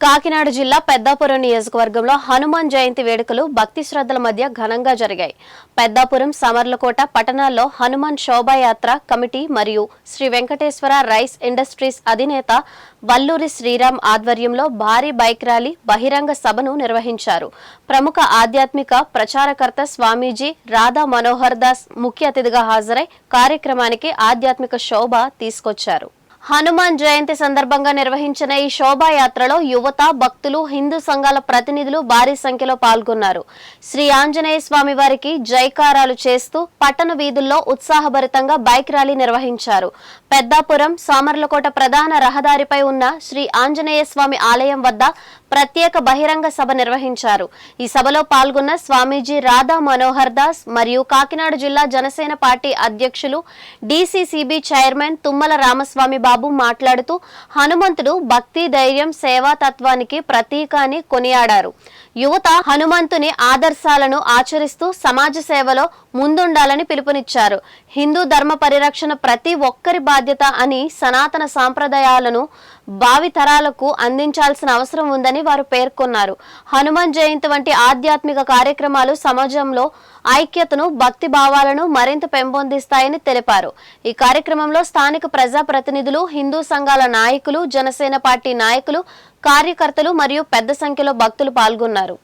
కాకినాడ జిల్లా పెద్దాపురం నియోజకవర్గంలో హనుమాన్ జయంతి వేడుకలు భక్తి శ్రద్ధల మధ్య ఘనంగా జరిగాయి. పెద్దాపురం, సమర్లకోట పట్టణాల్లో హనుమాన్ శోభాయాత్ర కమిటీ మరియు శ్రీ వెంకటేశ్వర రైస్ ఇండస్ట్రీస్ అధినేత వల్లూరి శ్రీరామ్ ఆధ్వర్యంలో భారీ బైక్ ర్యాలీ, బహిరంగ సభను నిర్వహించారు. ప్రముఖ ఆధ్యాత్మిక ప్రచారకర్త స్వామీజీ రాధా మనోహర్ దాస్ ముఖ్య అతిథిగా హాజరై కార్యక్రమానికి ఆధ్యాత్మిక శోభ తీసుకొచ్చారు. హనుమాన్ జయంతి సందర్భంగా నిర్వహించిన ఈ శోభాయాత్రలో యువత, భక్తులు, హిందూ సంఘాల ప్రతినిధులు భారీ సంఖ్యలో పాల్గొన్నారు. శ్రీ ఆంజనేయ స్వామి వారికి జైకారాలు చేస్తూ పట్టణ వీధుల్లో ఉత్సాహభరితంగా బైక్ ర్యాలీ నిర్వహించారు. పెద్దాపురం, సామర్లకోట ప్రధాన రహదారిపై ఉన్న శ్రీ ఆంజనేయ స్వామి ఆలయం వద్ద ప్రత్యేక బహిరంగ సభ నిర్వహించారు. ఈ సభలో పాల్గొన్న స్వామీజీ రాధా మనోహర్ దాస్ మరియు కాకినాడ జిల్లా జనసేన పార్టీ అధ్యక్షులు, డీసీసీబీ చైర్మన్ తుమ్మల రామస్వామి బాబు మాట్లాడుతూ హనుమంతుడు భక్తి, ధైర్యం, సేవా తత్వానికి ప్రతీక అని కొనియాడారు. యువత హనుమంతుని ఆదర్శాలను ఆచరిస్తూ సమాజ సేవలో ముందుండాలని పిలుపునిచ్చారు. హిందూ ధర్మ పరిరక్షణ ప్రతి ఒక్కరి బాధ్యత అని, సనాతన సాంప్రదాయాలను భావితరాలకు అందించాల్సిన అవసరం ఉందని వారు పేర్కొన్నారు. హనుమాన్ జయంతి వంటి ఆధ్యాత్మిక కార్యక్రమాలు సమాజంలో ఐక్యతను, భక్తి భావాలను మరింత పెంపొందిస్తాయని తెలిపారు. ఈ కార్యక్రమంలో స్థానిక ప్రజాప్రతినిధులు, హిందూ సంఘాల నాయకులు, జనసేన పార్టీ నాయకులు, కార్యకర్తలు మరియు పెద్ద సంఖ్యలో భక్తులు పాల్గొన్నారు.